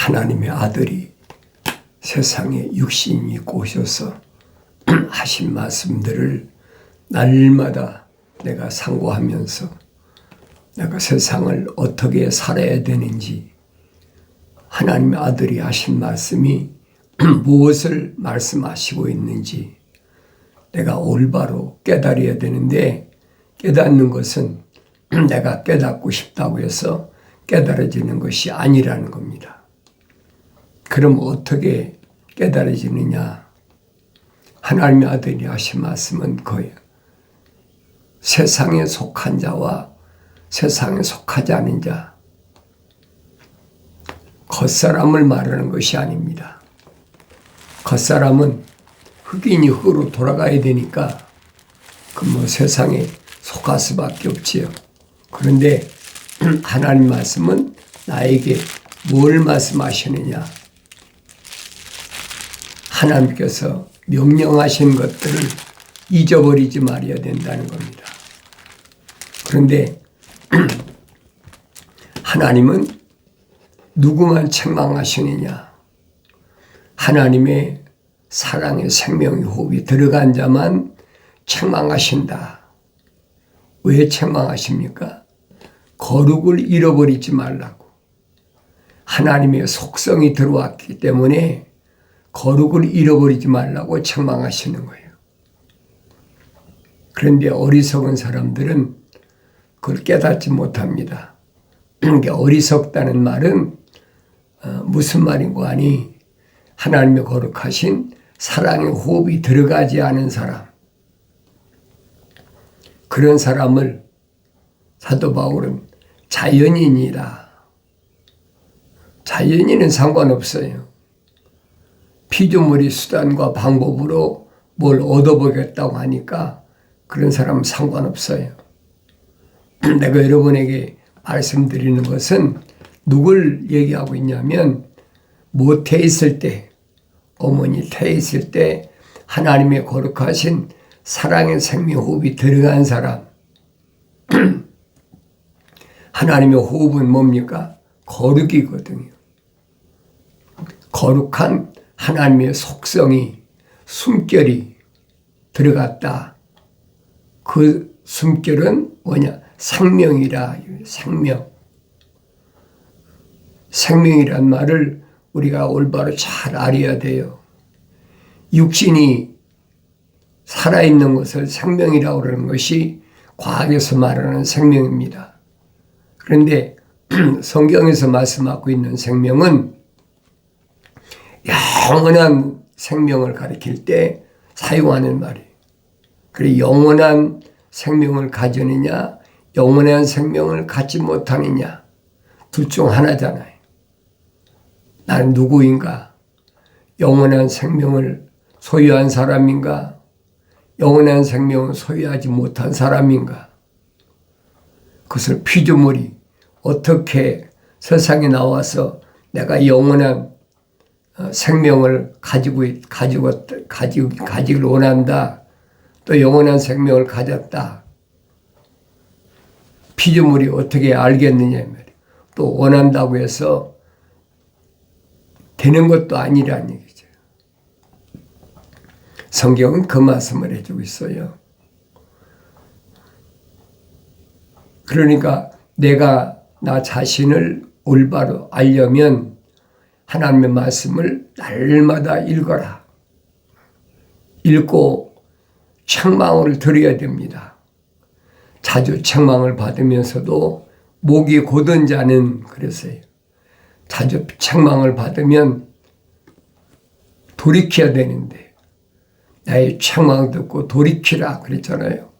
하나님의 아들이 세상에 육신이 입고 오셔서 하신 말씀들을 날마다 내가 상고하면서 내가 세상을 어떻게 살아야 되는지, 하나님의 아들이 하신 말씀이 무엇을 말씀하시고 있는지 내가 올바로 깨달아야 되는데, 깨닫는 것은 내가 깨닫고 싶다고 해서 깨달아지는 것이 아니라는 겁니다. 그럼 어떻게 깨달아지느냐? 하나님의 아들이 하신 말씀은 거예요. 세상에 속한 자와 세상에 속하지 않은 자, 겉사람을 말하는 것이 아닙니다. 겉사람은 흑인이 흑으로 돌아가야 되니까 그 세상에 속할 수밖에 없지요. 그런데 하나님 말씀은 나에게 뭘 말씀하시느냐? 하나님께서 명령하신 것들을 잊어버리지 말아야 된다는 겁니다. 그런데 하나님은 누구만 책망하시느냐? 하나님의 사랑의 생명의 호흡이 들어간 자만 책망하신다. 왜 책망하십니까? 거룩을 잃어버리지 말라고. 하나님의 속성이 들어왔기 때문에 거룩을 잃어버리지 말라고 책망하시는 거예요. 그런데 어리석은 사람들은 그걸 깨닫지 못합니다. 어리석다는 말은 무슨 말인고 하니, 하나님의 거룩하신 사랑의 호흡이 들어가지 않은 사람, 그런 사람을 사도 바울은 자연인이라. 자연인은 상관없어요. 피조물이 수단과 방법으로 뭘 얻어보겠다고 하니까 그런 사람은 상관없어요. 내가 여러분에게 말씀드리는 것은 누굴 얘기하고 있냐면, 모태에 있을 때, 어머니 태에 있을 때 하나님의 거룩하신 사랑의 생명 호흡이 들어간 사람. 하나님의 호흡은 뭡니까? 거룩이거든요. 거룩한 하나님의 속성이, 숨결이 들어갔다. 그 숨결은 뭐냐? 생명이라. 생명. 생명이란 말을 우리가 올바로 잘 알아야 돼요. 육신이 살아있는 것을 생명이라고 그러는 것이 과학에서 말하는 생명입니다. 그런데 성경에서 말씀하고 있는 생명은 영원한 생명을 가리킬 때 사용하는 말이에요. 그래, 영원한 생명을 가지느냐, 영원한 생명을 갖지 못하느냐, 둘 중 하나잖아요. 나는 누구인가? 영원한 생명을 소유한 사람인가? 영원한 생명을 소유하지 못한 사람인가? 그것을 피조물이 어떻게 세상에 나와서 내가 영원한 생명을 가지기를 원한다. 또 영원한 생명을 가졌다. 피조물이 어떻게 알겠느냐. 또 원한다고 해서 되는 것도 아니라는 얘기죠. 성경은 그 말씀을 해주고 있어요. 그러니까 내가 나 자신을 올바로 알려면 하나님의 말씀을 날마다 읽어라. 읽고 책망을 들어야 됩니다. 자주 책망을 받으면서도 목이 곧은 자는 그랬어요. 자주 책망을 받으면 돌이켜야 되는데, 나의 책망을 듣고 돌이키라 그랬잖아요.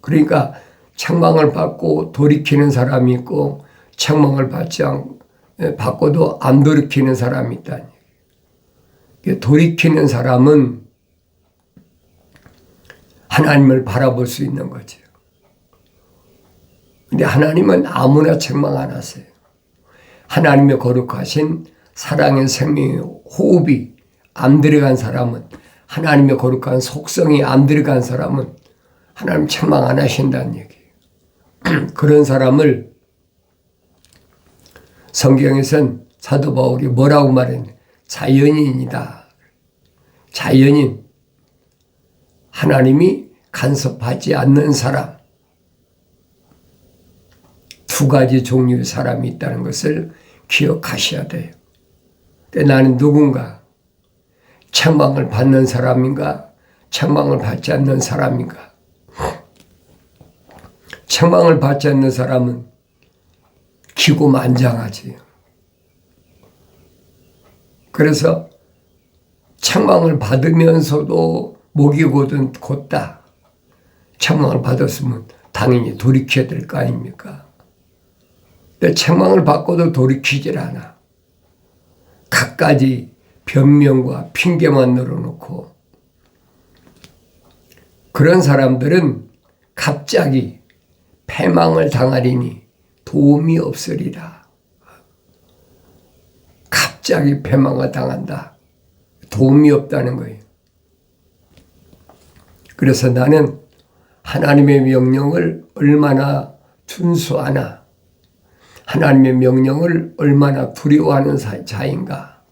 그러니까 책망을 받고 돌이키는 사람이 있고, 책망을 받고도 안 돌이키는 사람이 있다니. 돌이키는 사람은 하나님을 바라볼 수 있는 거죠. 근데 하나님은 아무나 책망 안 하세요. 하나님의 거룩하신 사랑의 생명의 호흡이 안 들어간 사람은, 하나님의 거룩한 속성이 안 들어간 사람은 하나님 책망 안 하신다는 얘기예요. 그런 사람을 성경에선 사도 바울이 뭐라고 말했냐? 자연인이다. 자연인. 하나님이 간섭하지 않는 사람. 두 가지 종류의 사람이 있다는 것을 기억하셔야 돼요. 근데 나는 누군가? 책망을 받는 사람인가? 책망을 받지 않는 사람인가? 책망을 받지 않는 사람은 기고만장하지. 그래서 책망을 받으면서도 목이 곧다. 책망을 받았으면 당연히 돌이켜야 될 거 아닙니까? 근데 책망을 받고도 돌이키질 않아. 갖가지 변명과 핑계만 늘어놓고, 그런 사람들은 갑자기 패망을 당하리니 도움이 없으리라. 갑자기 패망을 당한다. 도움이 없다는 거예요. 그래서 나는 하나님의 명령을 얼마나 준수하나, 하나님의 명령을 얼마나 두려워하는 자인가,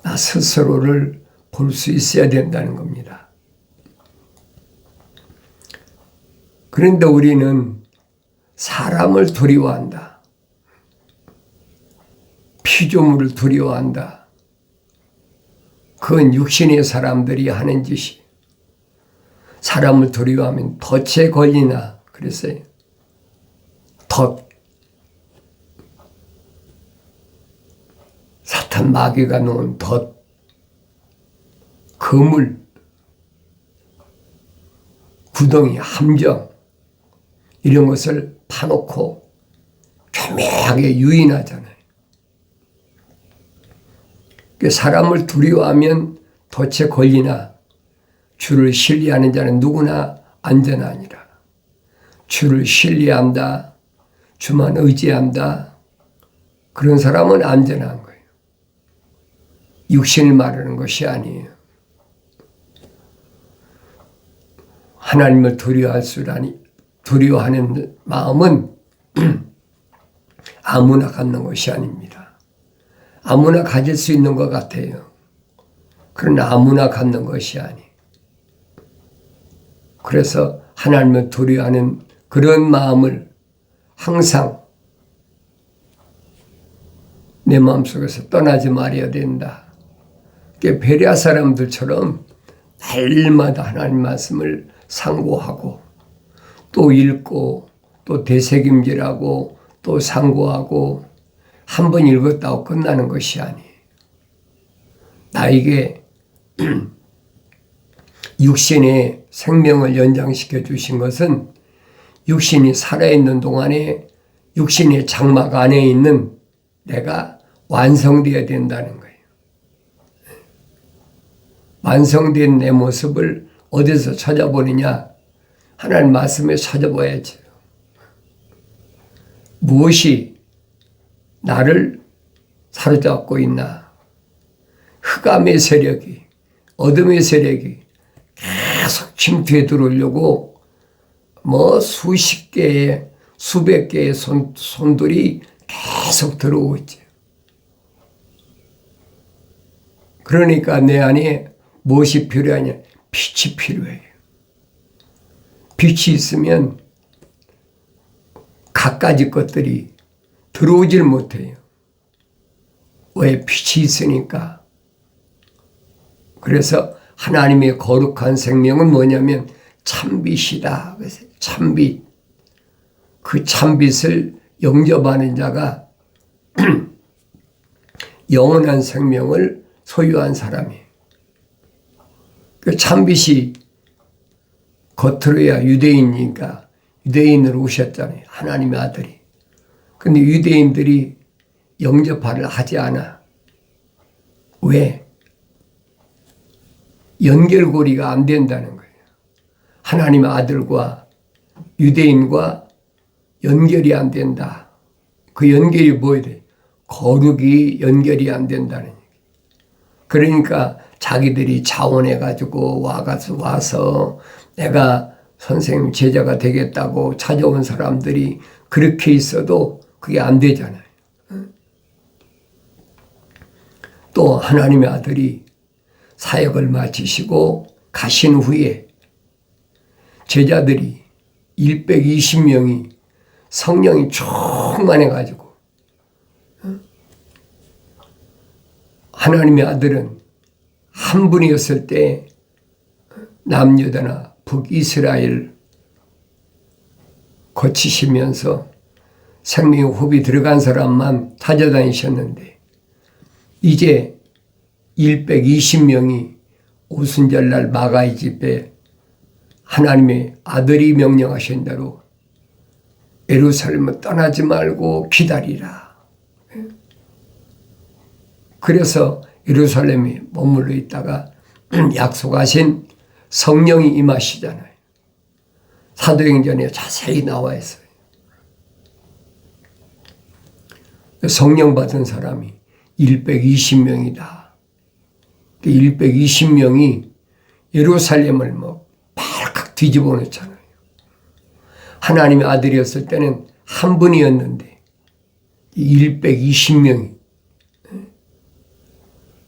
나 스스로를 볼 수 있어야 된다는 겁니다. 그런데 우리는 사람을 두려워한다. 피조물을 두려워한다. 그건 육신의 사람들이 하는 짓이. 사람을 두려워하면 덫에 걸리나 그랬어요. 덫. 사탄 마귀가 놓은 덫. 그물. 구덩이, 함정. 이런 것을 파놓고 교묘하게 유인하잖아요. 사람을 두려워하면 덫에 걸리나 주를 신뢰하는 자는 누구나 안전하니라. 주를 신뢰한다. 주만 의지한다. 그런 사람은 안전한 거예요. 육신을 말하는 것이 아니에요. 하나님을 두려워하는 마음은 아무나 갖는 것이 아닙니다. 아무나 가질 수 있는 것 같아요. 그러나 아무나 갖는 것이 아니에요. 그래서 하나님을 두려워하는 그런 마음을 항상 내 마음속에서 떠나지 말아야 된다. 베레아 사람들처럼 날마다 하나님 말씀을 상고하고 또 읽고 또 되새김질하고 또 상고하고, 한 번 읽었다고 끝나는 것이 아니에요. 나에게 육신의 생명을 연장시켜 주신 것은 육신이 살아있는 동안에 육신의 장막 안에 있는 내가 완성되어야 된다는 거예요. 완성된 내 모습을 어디서 찾아보느냐? 하나님 말씀에 찾아봐야죠. 무엇이 나를 사로잡고 있나? 흑암의 세력이, 어둠의 세력이 계속 침투해 들어오려고 수십 개의, 수백 개의 손들이 계속 들어오고 있죠. 그러니까 내 안에 무엇이 필요하냐? 빛이 필요해요. 빛이 있으면 갖가지 것들이 들어오질 못해요. 왜? 빛이 있으니까. 그래서 하나님의 거룩한 생명은 뭐냐면 참빛이다. 그래서 참빛. 그 참빛을 영접하는 자가 영원한 생명을 소유한 사람이에요. 그 참빛이 겉으로야 유대인이니까 유대인으로 오셨잖아요. 하나님의 아들이. 근데 유대인들이 영접을 하지 않아. 왜? 연결고리가 안 된다는 거예요. 하나님의 아들과 유대인과 연결이 안 된다. 그 연결이 뭐야 돼? 거룩이 연결이 안 된다는 얘기. 그러니까 자기들이 자원해가지고 와서 내가 선생님 제자가 되겠다고 찾아온 사람들이 그렇게 있어도 그게 안 되잖아요. 또 하나님의 아들이 사역을 마치시고 가신 후에 제자들이 120명이 성령이 충만해 가지고 하나님의 아들은 한 분이었을 때 남유다나 북이스라엘 거치시면서 생명의 호흡이 들어간 사람만 찾아다니셨는데 이제 120명이 오순절날 마가의 집에 하나님의 아들이 명령하신 대로 예루살렘을 떠나지 말고 기다리라. 그래서 예루살렘에 머물러 있다가 약속하신 성령이 임하시잖아요. 사도행전에 자세히 나와 있어요. 성령 받은 사람이 120명이다. 120명이 예루살렘을 발칵 뒤집어 놓잖아요. 하나님의 아들이었을 때는 한 분이었는데 120명이.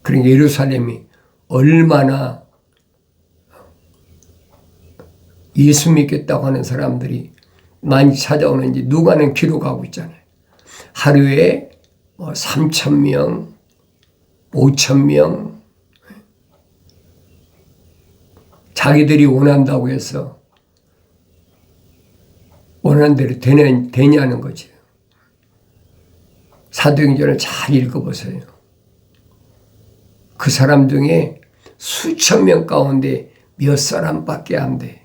그러니까 예루살렘이 얼마나 예수 믿겠다고 하는 사람들이 많이 찾아오는지 누가는 기록하고 있잖아요. 하루에 3,000명, 5,000명 자기들이 원한다고 해서 원하는 대로 되냐는 거죠. 사도행전을 잘 읽어보세요. 그 사람 중에 수천 명 가운데 몇 사람밖에 안 돼.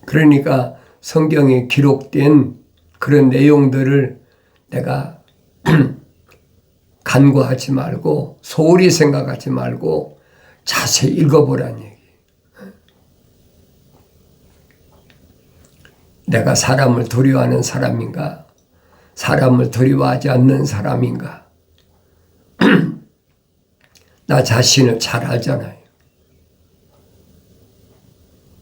그러니까 성경에 기록된 그런 내용들을 내가 간과하지 말고 소홀히 생각하지 말고 자세히 읽어보라는 얘기. 내가 사람을 두려워하는 사람인가? 사람을 두려워하지 않는 사람인가? 나 자신을 잘 알잖아요.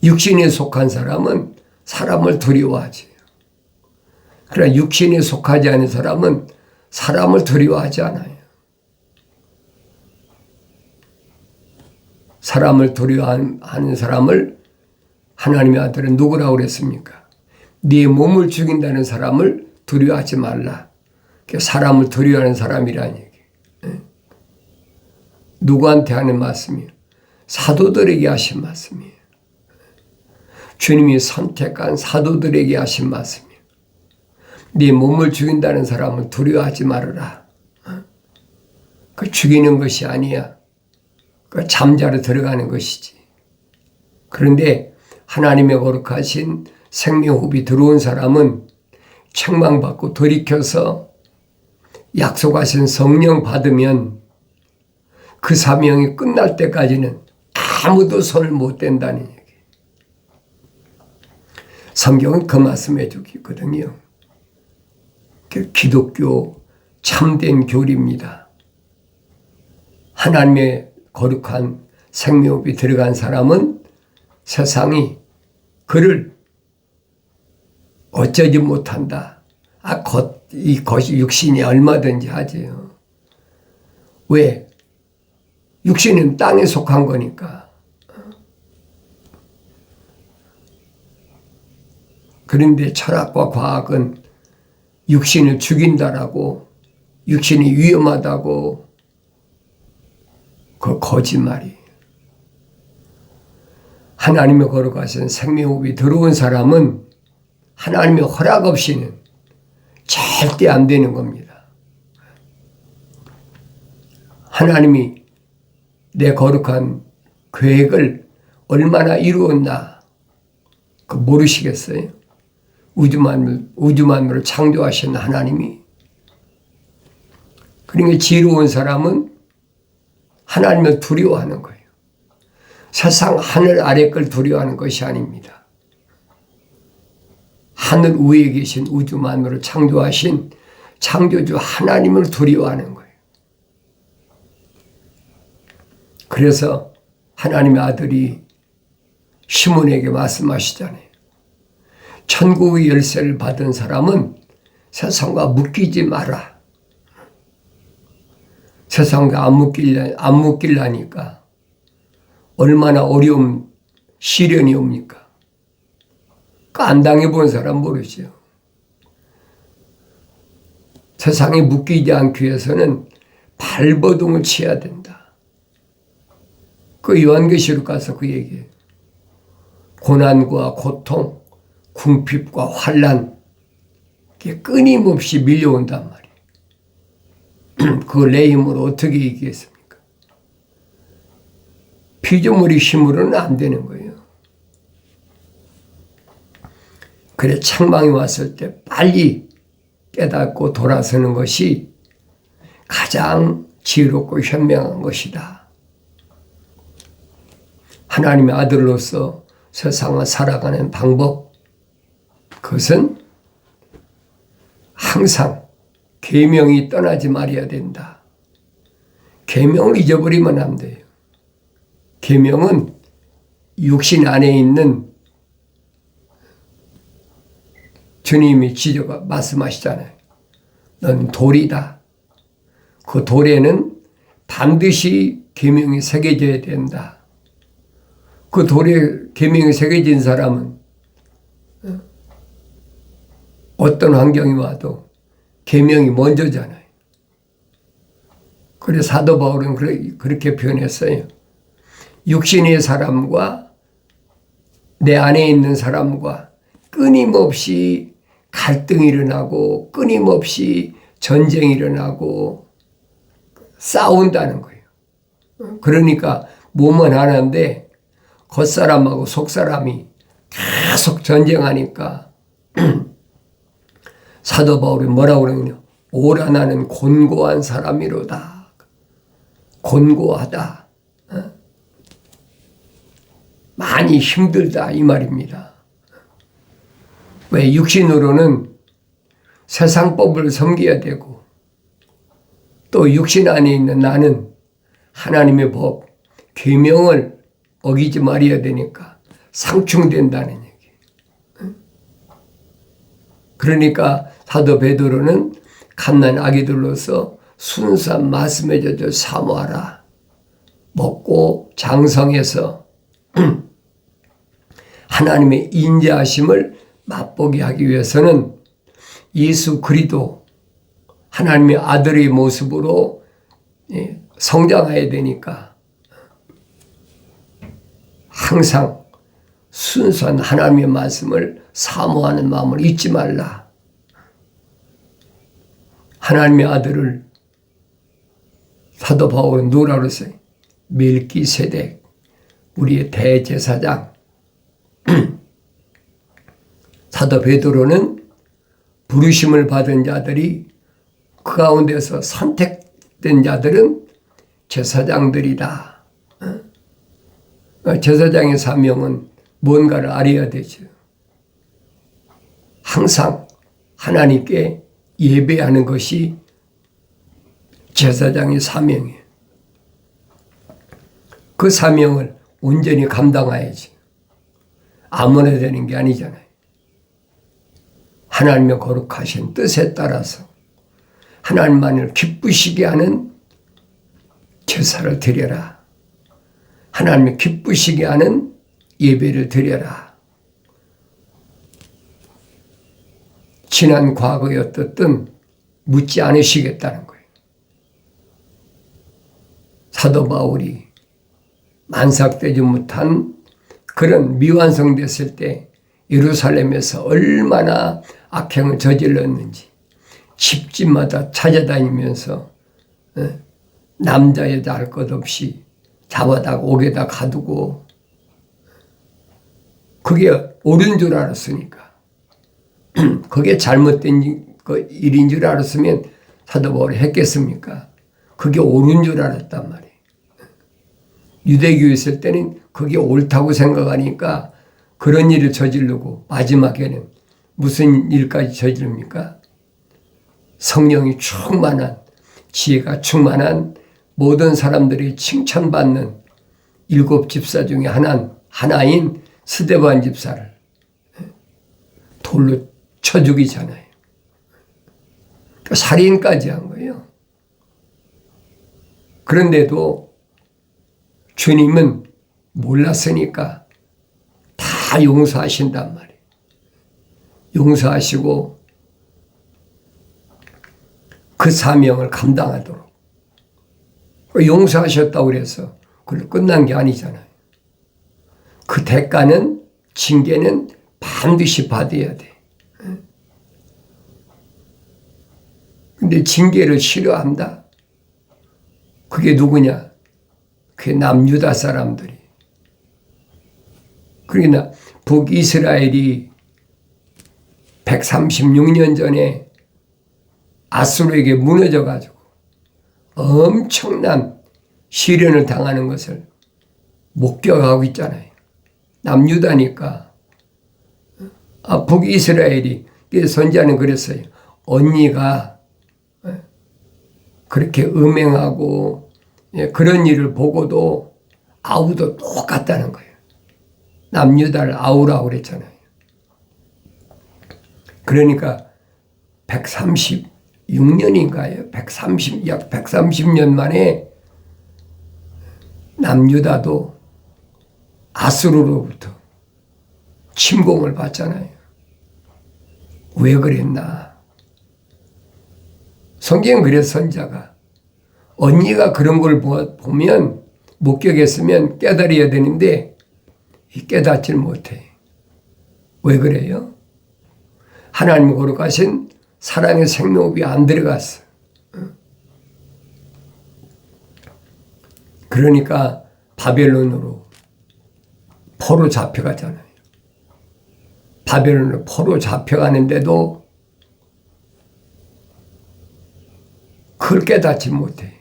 육신에 속한 사람은 사람을 두려워하지. 그러나 육신에 속하지 않은 사람은 사람을 두려워하지 않아요. 사람을 두려워하는 사람을 하나님의 아들은 누구라고 그랬습니까? 네 몸을 죽인다는 사람을 두려워하지 말라. 사람을 두려워하는 사람이라는 얘기. 누구한테 하는 말씀이에요? 사도들에게 하신 말씀이에요. 주님이 선택한 사도들에게 하신 말씀이에요. 네 몸을 죽인다는 사람을 두려워하지 말아라. 그 죽이는 것이 아니야. 그 잠자로 들어가는 것이지. 그런데 하나님의 거룩하신 생명호흡이 들어온 사람은 책망받고 돌이켜서 약속하신 성령 받으면 그 사명이 끝날 때까지는 아무도 손을 못 댄다는 얘기. 성경은 그 말씀해 주고 있거든요. 기독교 참된 교리입니다. 하나님의 거룩한 생명호흡이 들어간 사람은 세상이 그를 어쩌지 못한다. 이 것이 육신이 얼마든지 하지요. 왜? 육신은 땅에 속한 거니까. 그런데 철학과 과학은 육신을 죽인다라고, 육신이 위험하다고, 그 거짓말이에요. 하나님의 거룩하신 생명호흡이 들어온 사람은 하나님의 허락 없이는 절대 안 되는 겁니다. 하나님이 내 거룩한 계획을 얼마나 이루었나 그 모르시겠어요? 우주만물을 창조하신 하나님이. 그러니까 지혜로운 사람은 하나님을 두려워하는 거예요. 세상 하늘 아래 걸 두려워하는 것이 아닙니다. 하늘 위에 계신 우주만물을 창조하신 창조주 하나님을 두려워하는 거예요. 그래서 하나님의 아들이 시몬에게 말씀하시잖아요. 천국의 열쇠를 받은 사람은 세상과 묶이지 마라. 세상과 안 묶이려니까 얼마나 어려움, 시련이 옵니까? 안 당해본 사람 모르죠. 세상에 묶이지 않기 위해서는 발버둥을 쳐야 된다. 그 요한계시록 가서 그 얘기예요. 고난과 고통, 궁핍과 환난, 그게 끊임없이 밀려온단 말이에요. 그걸 내 힘으로 어떻게 이기겠습니까? 피조물의 힘으로는 안 되는 거예요. 그래 책망이 왔을 때 빨리 깨닫고 돌아서는 것이 가장 지혜롭고 현명한 것이다. 하나님의 아들로서 세상을 살아가는 방법, 그것은 항상 계명이 떠나지 말아야 된다. 계명을 잊어버리면 안 돼요. 계명은 육신 안에 있는 주님이 지저가 말씀하시잖아요. 넌 돌이다. 그 돌에는 반드시 계명이 새겨져야 된다. 그 돌에 계명이 새겨진 사람은 어떤 환경이 와도 계명이 먼저잖아요. 그래서 사도 바울은 그렇게 표현했어요. 육신의 사람과 내 안에 있는 사람과 끊임없이 갈등이 일어나고 끊임없이 전쟁이 일어나고 싸운다는 거예요. 그러니까 몸은 하나인데 겉사람하고 속사람이 계속 전쟁하니까 사도 바울이 뭐라고 그러냐. 오라 나는 곤고한 사람이로다. 곤고하다. 많이 힘들다 이 말입니다. 왜? 육신으로는 세상법을 섬겨야 되고 또 육신 안에 있는 나는 하나님의 법, 계명을 어기지 말아야 되니까 상충된다는 얘기. 그러니까 사도 베드로는 갓난 아기들로서 순수한 말씀에 젖어 사모하라. 먹고 장성해서 하나님의 인자하심을 맛보게 하기 위해서는 예수 그리스도 하나님의 아들의 모습으로 성장해야 되니까 항상 순수한 하나님의 말씀을 사모하는 마음을 잊지 말라. 하나님의 아들을 사도 바울은 누구라고 그랬어요? 멜기세덱, 우리의 대제사장. 사도 베드로는 부르심을 받은 자들이 그 가운데서 선택된 자들은 제사장들이다. 제사장의 사명은 뭔가를 알아야 되죠. 항상 하나님께 예배하는 것이 제사장의 사명이에요. 그 사명을 온전히 감당해야지. 아무나 되는 게 아니잖아요. 하나님의 거룩하신 뜻에 따라서 하나님만을 기쁘시게 하는 제사를 드려라. 하나님을 기쁘시게 하는 예배를 드려라. 지난 과거에 어떻든 묻지 않으시겠다는 거예요. 사도 바울이 만삭되지 못한 그런 미완성됐을 때 예루살렘에서 얼마나 악행을 저질렀는지 집집마다 찾아다니면서 남자 여자 할 것 없이 잡아다가 옥에다 가두고 그게 옳은 줄 알았으니까 그게 잘못된 일인 줄 알았으면 사도 바울이 했겠습니까? 그게 옳은 줄 알았단 말이에요. 유대교에 있을 때는 그게 옳다고 생각하니까 그런 일을 저지르고 마지막에는 무슨 일까지 저지릅니까? 성령이 충만한, 지혜가 충만한 모든 사람들이 칭찬받는 7 집사 중에 하나인 스데반 집사를 돌로 쳐 죽이잖아요. 살인까지 한 거예요. 그런데도 주님은 몰랐으니까 다 용서하신단 말이에요. 용서하시고 그 사명을 감당하도록. 용서하셨다고 그래서 그걸로 끝난 게 아니잖아요. 그 대가는, 징계는 반드시 받아야 돼. 근데 징계를 싫어한다? 그게 누구냐? 그게 남유다 사람들이. 그러나 북이스라엘이 136년 전에 아수르에게 무너져가지고 엄청난 시련을 당하는 것을 목격하고 있잖아요. 남유다니까. 북이스라엘이, 선지자는 그랬어요. 언니가 그렇게 음행하고 그런 일을 보고도 아우도 똑같다는 거예요. 남유다를 아우라고 그랬잖아요. 그러니까 136년인가요? 약 130년 만에 남유다도 아수르로부터 침공을 받잖아요. 왜 그랬나? 성경은 그래서 선지자가 언니가 그런 걸 보면 목격했으면 깨달아야 되는데 깨닫지를 못해. 왜 그래요? 하나님 거룩하신 사랑의 생명이 안 들어갔어. 그러니까 바벨론으로 포로 잡혀가잖아요. 바벨론으로 포로 잡혀가는데도 그걸 깨닫지 못해.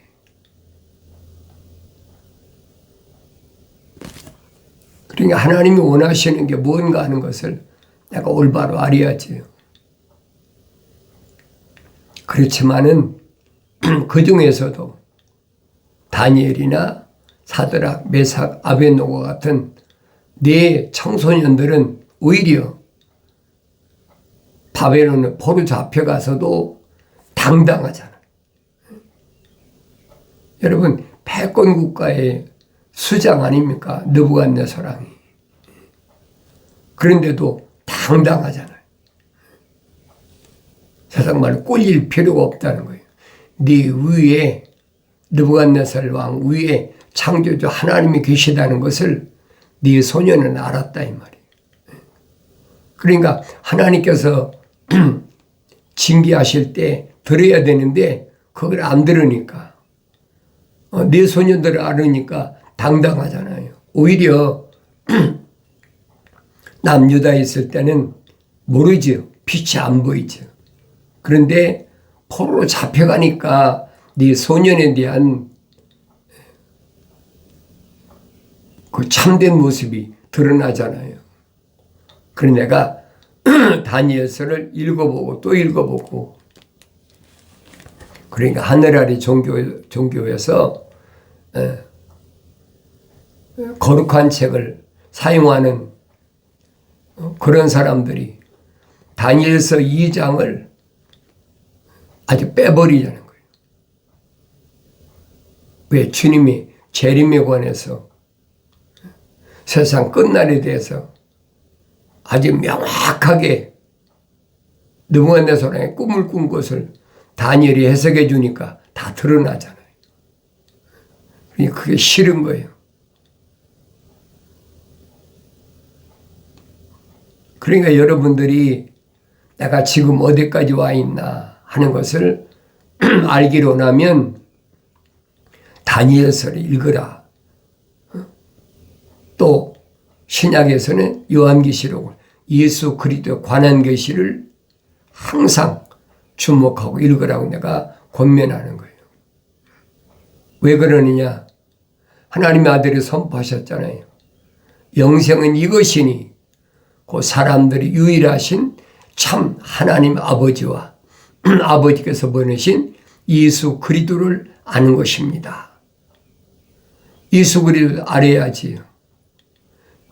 그러니까 하나님이 원하시는 게 뭔가 하는 것을 내가 올바로 알아야지. 그렇지만은 그 중에서도 다니엘이나 사드락, 메삭, 아벳노고 같은 네 청소년들은 오히려 바벨론에 포로 잡혀가서도 당당하잖아. 여러분, 패권 국가의 수장 아닙니까? 느부갓네살이. 그런데도 당당하잖아요. 세상 말로 꼴릴 필요가 없다는 거예요. 네 위에 느부갓네살 왕 위에 창조주 하나님이 계시다는 것을 네 소년은 알았다 이 말이에요. 그러니까 하나님께서 징계하실 때 들어야 되는데 그걸 안 들으니까 네 소년들을 알으니까 당당하잖아요. 오히려 남유다에 있을 때는 모르죠. 빛이 안 보이죠. 그런데 포로로 잡혀가니까 네 소년에 대한 그 참된 모습이 드러나잖아요. 그래서 내가 다니엘서를 읽어보고 또 읽어보고, 그러니까 하늘 아래 종교에서 거룩한 책을 사용하는 그런 사람들이 다니엘서 2장을 아주 빼버리자는 거예요. 왜? 주님이 재림에 관해서 세상 끝날에 대해서 아주 명확하게 느부갓네살의 꿈을 꾼 것을 다니엘이 해석해 주니까 다 드러나잖아요. 그러니까 그게 싫은 거예요. 그러니까 여러분들이 내가 지금 어디까지 와 있나 하는 것을 알기로 나면 다니엘서를 읽으라. 또 신약에서는 요한계시록, 예수 그리스도에 관한 계시를 항상 주목하고 읽으라고 내가 권면하는 거예요. 왜 그러느냐? 하나님의 아들이 선포하셨잖아요. 영생은 이것이니 그 사람들이 유일하신 참 하나님 아버지와 아버지께서 보내신 예수 그리스도를 아는 것입니다. 예수 그리스도를 알아야지요.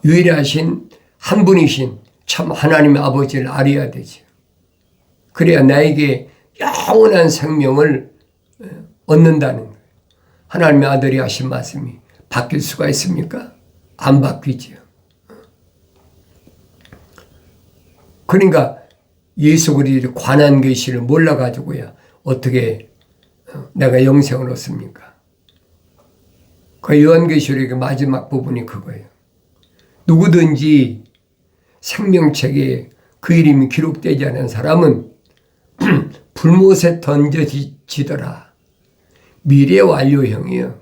유일하신 한 분이신 참 하나님의 아버지를 알아야 되죠. 그래야 나에게 영원한 생명을 얻는다는 거예요. 하나님의 아들이 하신 말씀이 바뀔 수가 있습니까? 안 바뀌지요. 그러니까 예수 그리스도에 관한 계시를 몰라가지고야 어떻게 내가 영생을 얻습니까? 그 요한계시록의 마지막 부분이 그거예요. 누구든지 생명책에 그 이름이 기록되지 않은 사람은 불못에 던져지더라. 미래 완료형이에요.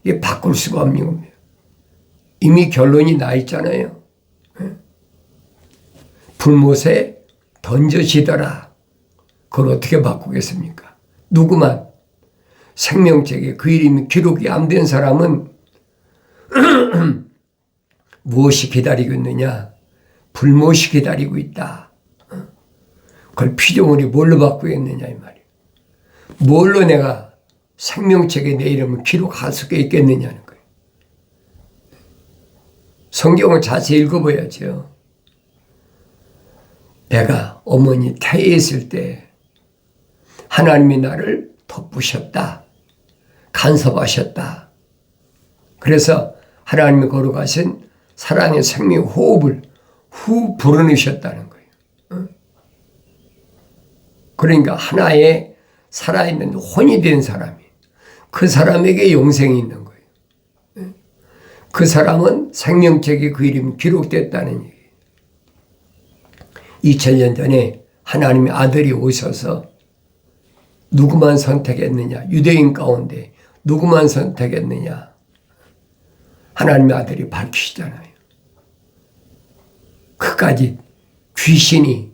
이게 바꿀 수가 없는 겁니다. 이미 결론이 나 있잖아요. 불못에 던져지더라. 그걸 어떻게 바꾸겠습니까? 누구만 생명책에 그 이름이 기록이 안 된 사람은 무엇이 기다리고 있느냐? 불못이 기다리고 있다. 그걸 피조물이 뭘로 바꾸겠느냐 이 말이에요. 뭘로 내가 생명책에 내 이름을 기록할 수가 있겠느냐는 거예요. 성경을 자세히 읽어봐야죠. 내가 어머니 태에 있을 때 하나님이 나를 덮으셨다. 간섭하셨다. 그래서 하나님이 거룩하신 사랑의 생명 호흡을 후 불어넣으셨다는 거예요. 그러니까 하나의 살아있는 혼이 된 사람이 그 사람에게 영생이 있는 거예요. 그 사람은 생명책에 그 이름이 기록됐다는 얘기예요. 2000년 전에 하나님의 아들이 오셔서 누구만 선택했느냐? 유대인 가운데 누구만 선택했느냐? 하나님의 아들이 밝히시잖아요. 그까지 귀신이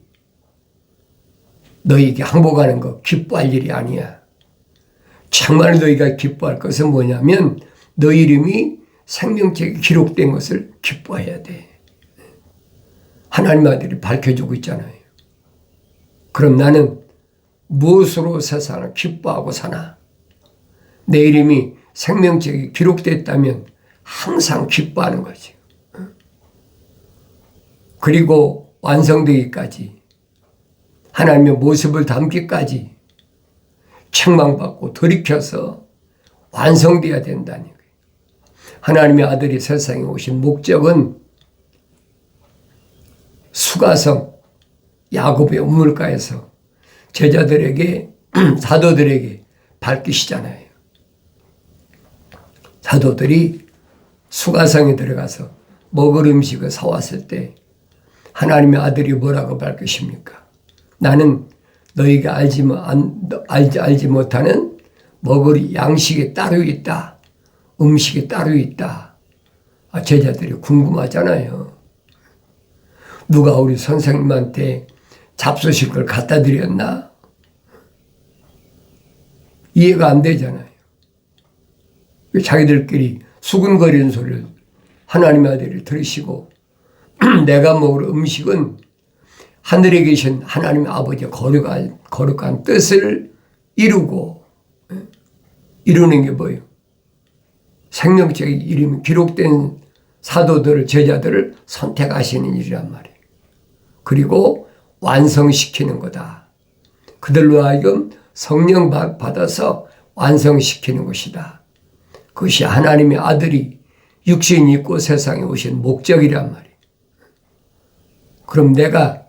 너희에게 항복하는 거 기뻐할 일이 아니야. 정말 너희가 기뻐할 것은 뭐냐면 너희 이름이 생명책에 기록된 것을 기뻐해야 돼. 하나님의 아들이 밝혀주고 있잖아요. 그럼 나는 무엇으로 세상을 기뻐하고 사나? 내 이름이 생명책에 기록됐다면 항상 기뻐하는 거지. 그리고 완성되기까지 하나님의 모습을 담기까지 책망받고 돌이켜서 완성되어야 된다는 거예요. 하나님의 아들이 세상에 오신 목적은 수가성 야곱의 우물가에서 제자들에게 사도들에게 밝히시잖아요. 사도들이 수가성에 들어가서 먹을 음식을 사왔을 때 하나님의 아들이 뭐라고 밝히십니까? 나는 너희가 알지 못하는 먹을 양식이 따로 있다. 음식이 따로 있다. 제자들이 궁금하잖아요. 누가 우리 선생님한테 잡수식을 갖다 드렸나? 이해가 안 되잖아요. 자기들끼리 수근거리는 소리를 하나님의 아들이 들으시고 내가 먹을 음식은 하늘에 계신 하나님의 아버지의 거룩한 뜻을 이루고 이루는 게 뭐예요? 생명책의 이름이 기록된 사도들을 제자들을 선택하시는 일이란 말이에요. 그리고 완성시키는 거다. 그들로 하여금 성령 받아서 완성시키는 것이다. 그것이 하나님의 아들이 육신이 있고 세상에 오신 목적이란 말이에요. 그럼 내가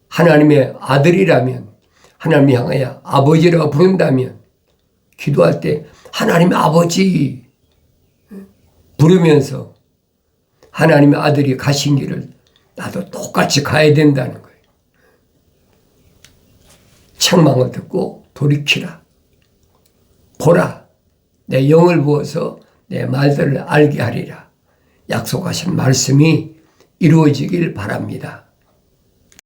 하나님의 아들이라면 하나님을 향하여 아버지라고 부른다면 기도할 때 하나님의 아버지 부르면서 하나님의 아들이 가신 길을 나도 똑같이 가야 된다는 거예요. 책망을 듣고 돌이키라. 보라. 내 영을 부어서 내 말들을 알게 하리라. 약속하신 말씀이 이루어지길 바랍니다.